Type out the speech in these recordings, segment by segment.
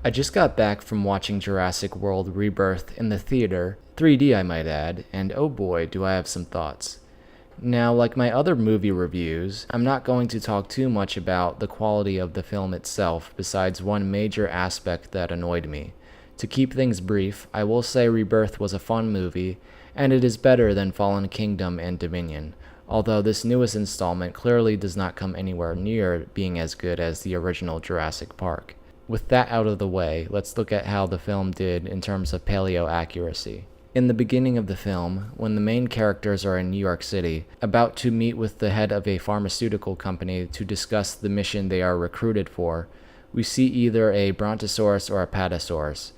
I just got back from watching Jurassic World Rebirth in the theater, 3D I might add, and oh boy, do I have some thoughts. Now, like my other movie reviews, I'm not going to talk too much about the quality of the film itself, besides one major aspect that annoyed me. To keep things brief, I will say Rebirth was a fun movie, and it is better than Fallen Kingdom and Dominion, although this newest installment clearly does not come anywhere near being as good as the original Jurassic Park. With that out of the way, let's look at how the film did in terms of paleo-accuracy. In the beginning of the film, when the main characters are in New York City, about to meet with the head of a pharmaceutical company to discuss the mission they are recruited for, we see either a brontosaurus or a patasaurus,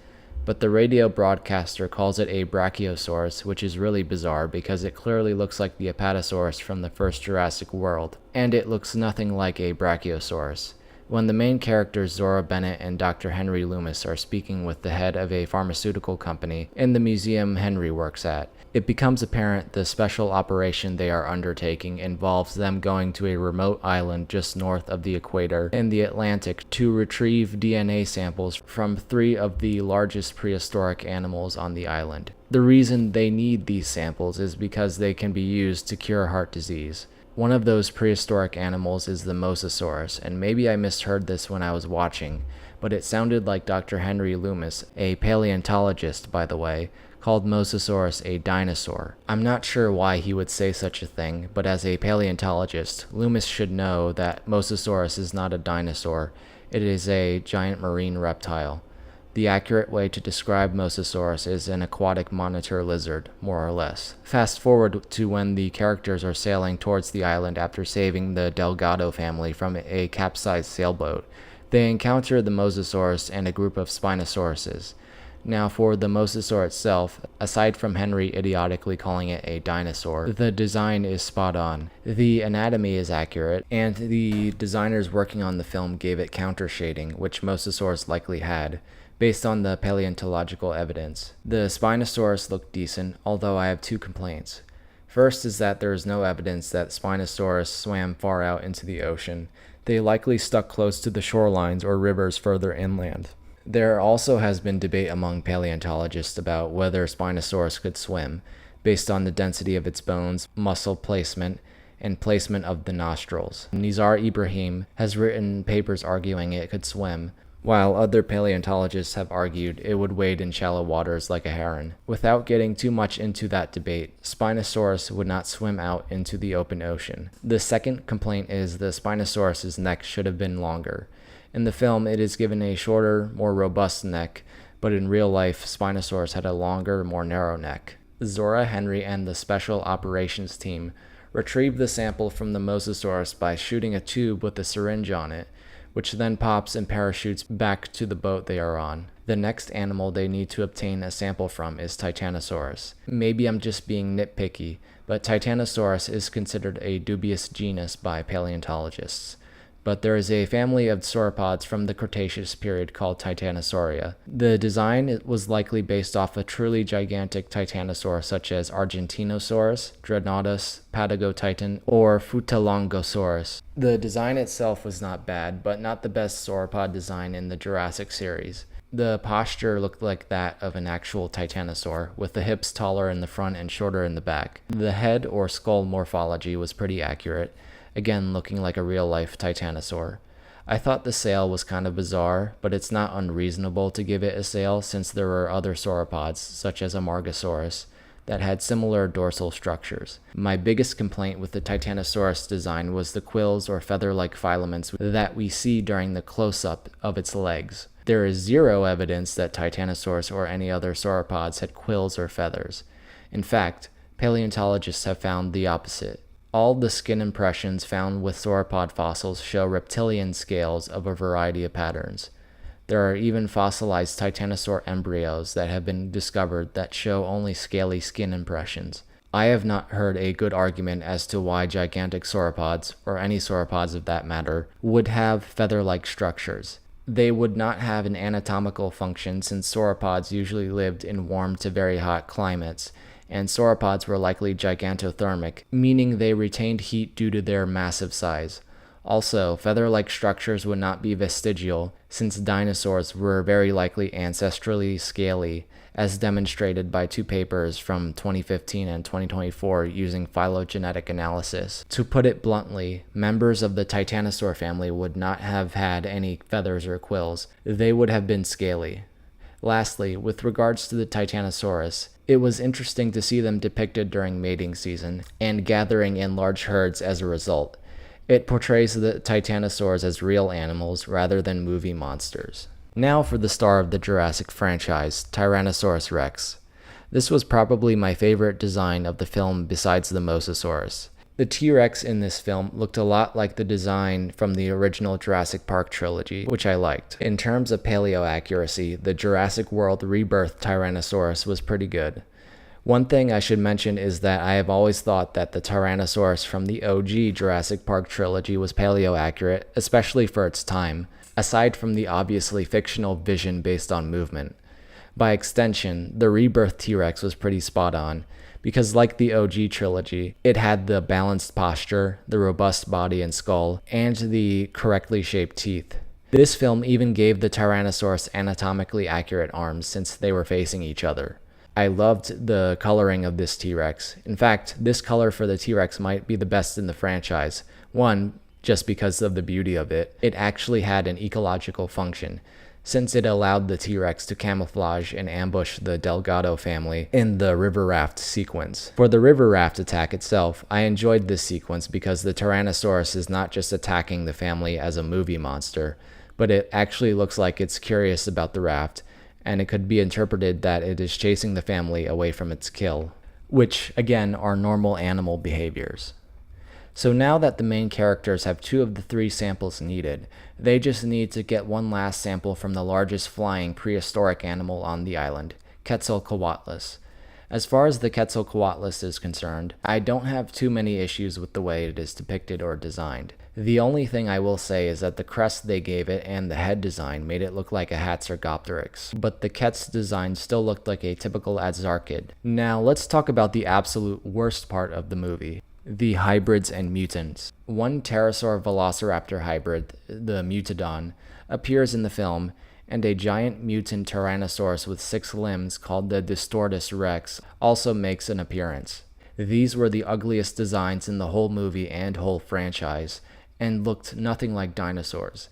but the radio broadcaster calls it a brachiosaurus, which is really bizarre because it clearly looks like the apatosaurus from the first Jurassic World, and it looks nothing like a brachiosaurus. When the main characters Zora Bennett and Dr. Henry Loomis are speaking with the head of a pharmaceutical company in the museum Henry works at, it becomes apparent the special operation they are undertaking involves them going to a remote island just north of the equator in the Atlantic to retrieve DNA samples from 3 of the largest prehistoric animals on the island. The reason they need these samples is because they can be used to cure heart disease. One of those prehistoric animals is the mosasaurus, and maybe I misheard this when I was watching, but it sounded like Dr. Henry Loomis, a paleontologist by the way, called Mosasaurus a dinosaur. I'm not sure why he would say such a thing, but as a paleontologist, Loomis should know that Mosasaurus is not a dinosaur, it is a giant marine reptile. The accurate way to describe Mosasaurus is an aquatic monitor lizard, more or less. Fast forward to when the characters are sailing towards the island after saving the Delgado family from a capsized sailboat. They encounter the Mosasaurus and a group of Spinosauruses. Now for the mosasaur itself, aside from Henry idiotically calling it a dinosaur, the design is spot on. The anatomy is accurate, and the designers working on the film gave it counter shading, which mosasaurs likely had, based on the paleontological evidence. The Spinosaurus looked decent, although I have 2 complaints. First is that there is no evidence that Spinosaurus swam far out into the ocean. They likely stuck close to the shorelines or rivers further inland. There also has been debate among paleontologists about whether Spinosaurus could swim, based on the density of its bones, muscle placement, and placement of the nostrils. Nizar Ibrahim has written papers arguing it could swim, while other paleontologists have argued it would wade in shallow waters like a heron. Without getting too much into that debate, Spinosaurus would not swim out into the open ocean. The second complaint is the Spinosaurus's neck should have been longer. In the film, it is given a shorter, more robust neck, but in real life, Spinosaurus had a longer, more narrow neck. Zora, Henry, and the Special Operations team retrieve the sample from the Mosasaurus by shooting a tube with a syringe on it, which then pops and parachutes back to the boat they are on. The next animal they need to obtain a sample from is Tyrannosaurus. Maybe I'm just being nitpicky, but Tyrannosaurus is considered a dubious genus by paleontologists. But there is a family of sauropods from the Cretaceous period called Titanosauria. The design was likely based off a truly gigantic titanosaur such as Argentinosaurus, Dreadnoughtus, Patagotitan, or Futalognkosaurus. The design itself was not bad, but not the best sauropod design in the Jurassic series. The posture looked like that of an actual titanosaur, with the hips taller in the front and shorter in the back. The head or skull morphology was pretty accurate, again looking like a real-life titanosaur. I thought the sail was kind of bizarre, but it's not unreasonable to give it a sail since there were other sauropods, such as Amargasaurus, that had similar dorsal structures. My biggest complaint with the Titanosaurus design was the quills or feather-like filaments that we see during the close-up of its legs. There is 0 evidence that Titanosaurus or any other sauropods had quills or feathers. In fact, paleontologists have found the opposite. All the skin impressions found with sauropod fossils show reptilian scales of a variety of patterns. There are even fossilized titanosaur embryos that have been discovered that show only scaly skin impressions. I have not heard a good argument as to why gigantic sauropods, or any sauropods of that matter, would have feather-like structures. They would not have an anatomical function since sauropods usually lived in warm to very hot climates, and sauropods were likely gigantothermic, meaning they retained heat due to their massive size. Also, feather-like structures would not be vestigial, since dinosaurs were very likely ancestrally scaly, as demonstrated by two papers from 2015 and 2024 using phylogenetic analysis. To put it bluntly, members of the titanosaur family would not have had any feathers or quills. They would have been scaly. Lastly, with regards to the Titanosaurus, it was interesting to see them depicted during mating season and gathering in large herds as a result. It portrays the Titanosaurs as real animals rather than movie monsters. Now for the star of the Jurassic franchise, Tyrannosaurus-rex. This was probably my favorite design of the film besides the Mosasaurus. The T-Rex in this film looked a lot like the design from the original Jurassic Park trilogy, which I liked. In terms of paleo-accuracy, the Jurassic World Rebirth Tyrannosaurus was pretty good. One thing I should mention is that I have always thought that the Tyrannosaurus from the OG Jurassic Park trilogy was paleo-accurate, especially for its time, aside from the obviously fictional vision based on movement. By extension, the Rebirth T-Rex was pretty spot on, because like the OG trilogy, it had the balanced posture, the robust body and skull, and the correctly shaped teeth. This film even gave the Tyrannosaurus anatomically accurate arms since they were facing each other. I loved the coloring of this T-Rex. In fact, this color for the T-Rex might be the best in the franchise. One, just because of the beauty of it. It actually had an ecological function, since it allowed the T-Rex to camouflage and ambush the Delgado family in the river raft sequence. For the river raft attack itself, I enjoyed this sequence because the Tyrannosaurus is not just attacking the family as a movie monster, but it actually looks like it's curious about the raft, and it could be interpreted that it is chasing the family away from its kill, which, again, are normal animal behaviors. So now that the main characters have 2 of the 3 samples needed, they just need to get one last sample from the largest flying prehistoric animal on the island, Quetzalcoatlus. As far as the Quetzalcoatlus is concerned, I don't have too many issues with the way it is depicted or designed. The only thing I will say is that the crest they gave it and the head design made it look like a Hatzergopteryx, but the Quetz design still looked like a typical Adzarchid. Now let's talk about the absolute worst part of the movie. The hybrids and mutants. One pterosaur velociraptor hybrid, the Mutodon, appears in the film, and a giant mutant Tyrannosaurus with 6 limbs called the Distortus-rex also makes an appearance. These were the ugliest designs in the whole movie and whole franchise, and looked nothing like dinosaurs.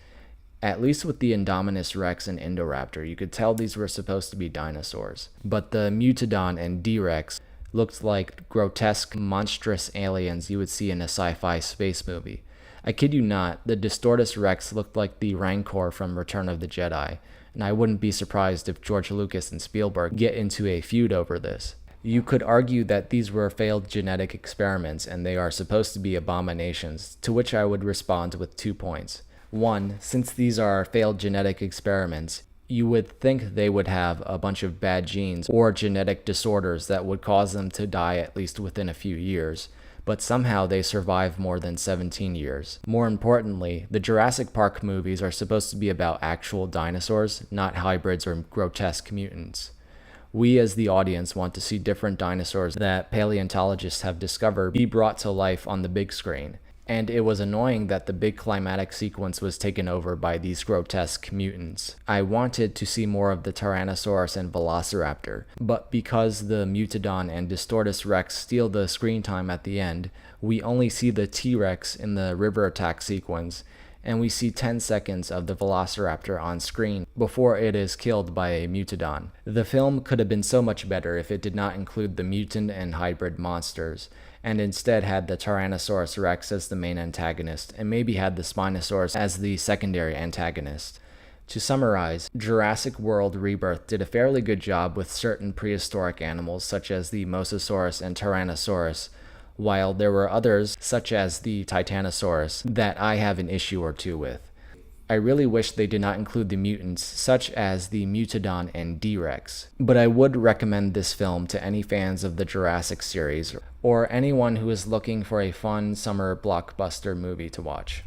At least with the Indominus Rex and Indoraptor, you could tell these were supposed to be dinosaurs. But the Mutodon and D-Rex looked like grotesque, monstrous aliens you would see in a sci-fi space movie. I kid you not, the Distortus Rex looked like the Rancor from Return of the Jedi, and I wouldn't be surprised if George Lucas and Spielberg get into a feud over this. You could argue that these were failed genetic experiments and they are supposed to be abominations, to which I would respond with 2 points. 1, since these are failed genetic experiments, you would think they would have a bunch of bad genes or genetic disorders that would cause them to die at least within a few years, but somehow they survive more than 17 years. More importantly, the Jurassic Park movies are supposed to be about actual dinosaurs, not hybrids or grotesque mutants. We as the audience want to see different dinosaurs that paleontologists have discovered be brought to life on the big screen. And it was annoying that the big climatic sequence was taken over by these grotesque mutants. I wanted to see more of the Tyrannosaurus and Velociraptor, but because the Mutodon and Distortus Rex steal the screen time at the end, we only see the T-Rex in the river attack sequence, and we see 10 seconds of the Velociraptor on screen before it is killed by a Mutodon. The film could have been so much better if it did not include the mutant and hybrid monsters, and instead had the Tyrannosaurus Rex as the main antagonist, and maybe had the Spinosaurus as the secondary antagonist. To summarize, Jurassic World Rebirth did a fairly good job with certain prehistoric animals such as the Mosasaurus and Tyrannosaurus, while there were others, such as the Titanosaurus, that I have an issue or 2 with. I really wish they did not include the mutants, such as the Mutodon and D-Rex, but I would recommend this film to any fans of the Jurassic series, or anyone who is looking for a fun summer blockbuster movie to watch.